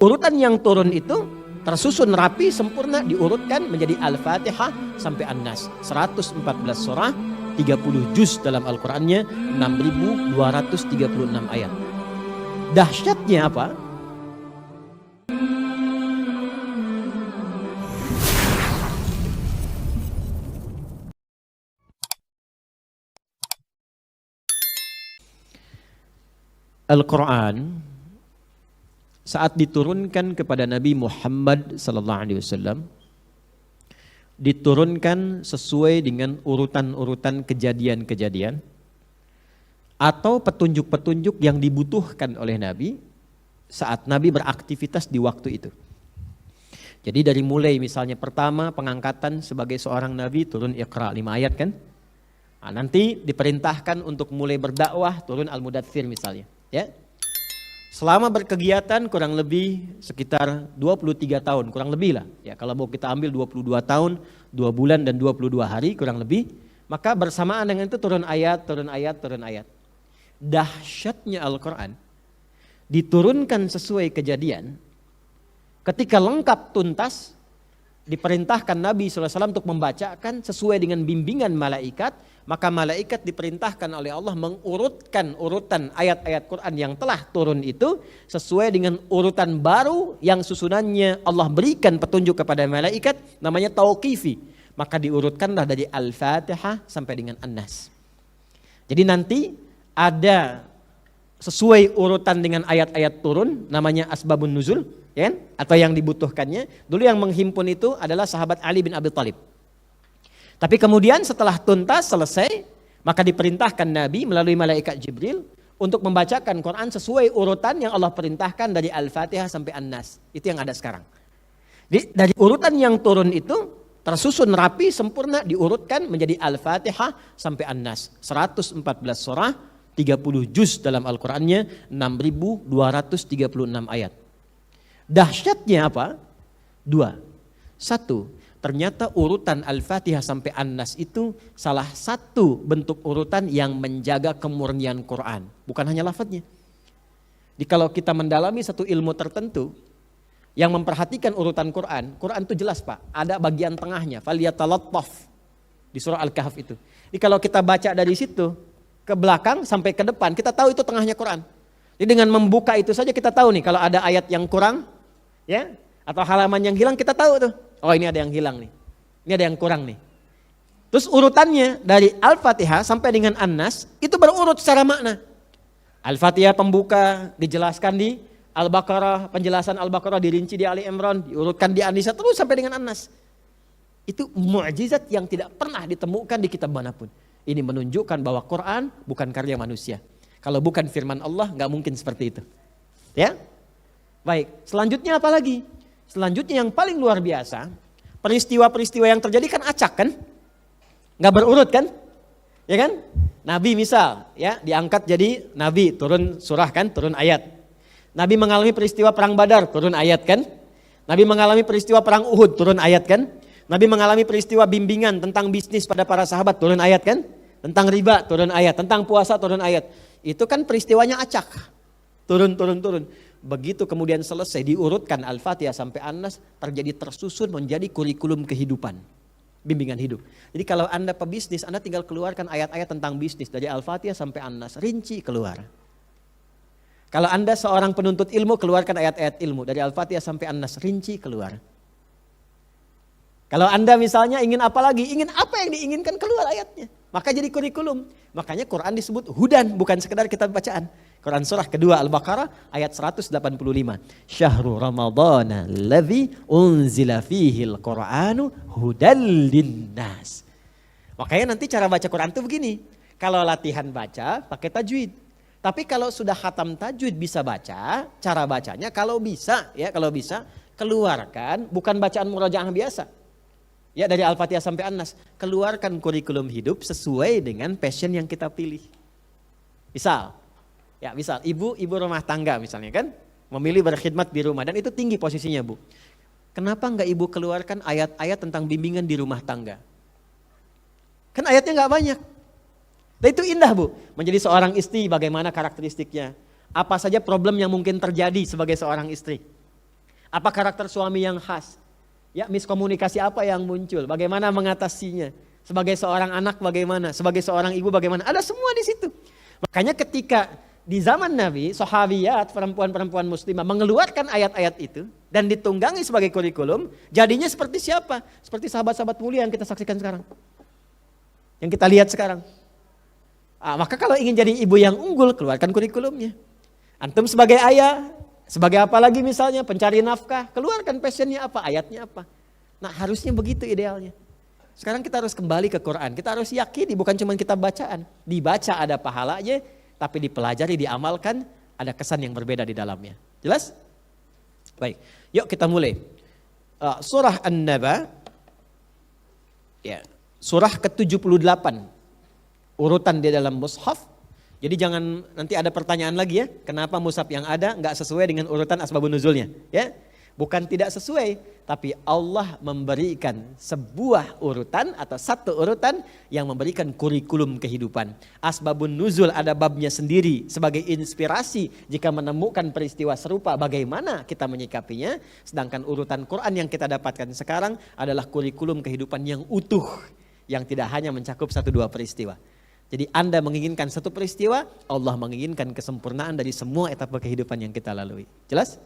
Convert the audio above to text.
Urutan yang turun itu tersusun rapi, sempurna, diurutkan menjadi Al-Fatihah sampai An-Nas. 114 surah, 30 juz dalam Al-Qur'annya, 6.236 ayat. Dahsyatnya apa? Al-Quran saat diturunkan kepada Nabi Muhammad SAW diturunkan sesuai dengan urutan-urutan kejadian-kejadian atau petunjuk-petunjuk yang dibutuhkan oleh Nabi saat Nabi beraktivitas di waktu itu. Jadi dari mulai misalnya pertama pengangkatan sebagai seorang Nabi turun Iqra 5 ayat kan. Nah, nanti diperintahkan untuk mulai berdakwah turun Al-Mudaththir misalnya. Ya, selama berkegiatan kurang lebih sekitar 23 tahun, kurang lebih lah. Ya, kalau mau kita ambil 22 tahun, 2 bulan dan 22 hari kurang lebih, maka bersamaan dengan itu turun ayat, turun ayat, turun ayat. Dahsyatnya Al-Quran diturunkan sesuai kejadian, ketika lengkap tuntas, diperintahkan Nabi SAW untuk membacakan sesuai dengan bimbingan malaikat, maka malaikat diperintahkan oleh Allah mengurutkan urutan ayat-ayat Quran yang telah turun itu sesuai dengan urutan baru yang susunannya Allah berikan petunjuk kepada malaikat, namanya tauqifi. Maka diurutkanlah dari Al-Fatihah sampai dengan An-Nas. Jadi nanti ada sesuai urutan dengan ayat-ayat turun, namanya asbabun nuzul, ya kan? Atau yang dibutuhkannya. Dulu yang menghimpun itu adalah sahabat Ali bin Abi Thalib. Tapi kemudian setelah tuntas selesai, maka diperintahkan Nabi melalui malaikat Jibril untuk membacakan Quran sesuai urutan yang Allah perintahkan dari Al-Fatihah sampai An-Nas. Itu yang ada sekarang. Jadi dari urutan yang turun itu tersusun rapi, sempurna, diurutkan menjadi Al-Fatihah sampai An-Nas. 114 surah, 30 juz dalam Al-Qur'annya, 6.236 ayat. Dahsyatnya apa? 2. 1. Ternyata urutan Al-Fatihah sampai An-Nas itu salah satu bentuk urutan yang menjaga kemurnian Quran. Bukan hanya lafadznya. Jadi kalau kita mendalami satu ilmu tertentu yang memperhatikan urutan Quran, Quran itu jelas Pak, ada bagian tengahnya, faliyatalattaf di surah Al-Kahf itu. Jadi kalau kita baca dari situ ke belakang sampai ke depan, kita tahu itu tengahnya Quran. Jadi dengan membuka itu saja kita tahu nih kalau ada ayat yang kurang, ya, atau halaman yang hilang kita tahu tuh. Oh ini ada yang hilang nih, ini ada yang kurang nih. Terus urutannya dari Al-Fatihah sampai dengan An-Nas itu berurut secara makna. Al-Fatihah pembuka dijelaskan di Al-Baqarah, penjelasan Al-Baqarah dirinci di Ali Imran, diurutkan di An-Nisa terus sampai dengan An-Nas. Itu mukjizat yang tidak pernah ditemukan di kitab manapun. Ini menunjukkan bahwa Quran bukan karya manusia. Kalau bukan firman Allah nggak mungkin seperti itu. Ya, baik. Selanjutnya apa lagi? Selanjutnya yang paling luar biasa, peristiwa-peristiwa yang terjadi kan acak kan? Nggak berurut kan? Ya kan? Nabi misal ya diangkat jadi Nabi, turun surah kan, turun ayat. Nabi mengalami peristiwa perang Badar, turun ayat kan? Nabi mengalami peristiwa perang Uhud, turun ayat kan? Nabi mengalami peristiwa bimbingan tentang bisnis pada para sahabat, turun ayat kan? Tentang riba, turun ayat. Tentang puasa, turun ayat. Itu kan peristiwanya acak. Turun. Begitu kemudian selesai diurutkan Al-Fatihah sampai An-Nas, terjadi tersusun menjadi kurikulum kehidupan, bimbingan hidup. Jadi kalau Anda pebisnis, Anda tinggal keluarkan ayat-ayat tentang bisnis dari Al-Fatihah sampai An-Nas, rinci keluar. Kalau Anda seorang penuntut ilmu, keluarkan ayat-ayat ilmu dari Al-Fatihah sampai An-Nas, rinci keluar. Kalau Anda misalnya ingin apa lagi, ingin apa yang diinginkan, keluar ayatnya. Maka jadi kurikulum. Makanya Quran disebut hudan, bukan sekedar kitab bacaan. Quran surah kedua Al-Baqarah ayat 185. Syahrul Ramadhana alladzi unzila fihil Qur'anu hudal linnas. Makanya nanti cara baca Quran itu begini. Kalau latihan baca pakai tajwid. Tapi kalau sudah khatam tajwid bisa baca, cara bacanya kalau bisa keluarkan bukan bacaan murajaah biasa. Ya dari Al-Fatihah sampai An-Nas, keluarkan kurikulum hidup sesuai dengan passion yang kita pilih. Misal ibu rumah tangga misalnya kan, memilih berkhidmat di rumah dan itu tinggi posisinya Bu. Kenapa enggak ibu keluarkan ayat-ayat tentang bimbingan di rumah tangga? Kan ayatnya enggak banyak. Dan itu indah Bu, menjadi seorang istri bagaimana karakteristiknya. Apa saja problem yang mungkin terjadi sebagai seorang istri. Apa karakter suami yang khas? Ya, miskomunikasi apa yang muncul? Bagaimana mengatasinya? Sebagai seorang anak bagaimana? Sebagai seorang ibu bagaimana? Ada semua di situ. Makanya ketika di zaman Nabi, sahabiyat, perempuan-perempuan muslimah mengeluarkan ayat-ayat itu dan ditunggangi sebagai kurikulum, jadinya seperti siapa? Seperti sahabat-sahabat mulia yang kita saksikan sekarang. Yang kita lihat sekarang. Maka kalau ingin jadi ibu yang unggul, keluarkan kurikulumnya. Antum sebagai ayah, sebagai apa lagi misalnya, pencari nafkah, keluarkan passionnya apa, ayatnya apa. Nah harusnya begitu idealnya. Sekarang kita harus kembali ke Quran, kita harus yakini bukan cuma kitab bacaan. Dibaca ada pahalanya, tapi dipelajari, diamalkan, ada kesan yang berbeda di dalamnya. Jelas? Baik, yuk kita mulai. Surah An-Naba, ya, surah ke-78, urutan di dalam mushaf. Jadi jangan nanti ada pertanyaan lagi ya, kenapa mushaf yang ada nggak sesuai dengan urutan asbabun nuzulnya, ya? Bukan tidak sesuai, tapi Allah memberikan sebuah urutan atau satu urutan yang memberikan kurikulum kehidupan. Asbabun nuzul ada babnya sendiri sebagai inspirasi jika menemukan peristiwa serupa bagaimana kita menyikapinya. Sedangkan urutan Quran yang kita dapatkan sekarang adalah kurikulum kehidupan yang utuh, yang tidak hanya mencakup 1-2 peristiwa. Jadi Anda menginginkan satu peristiwa, Allah menginginkan kesempurnaan dari semua etapa kehidupan yang kita lalui. Jelas?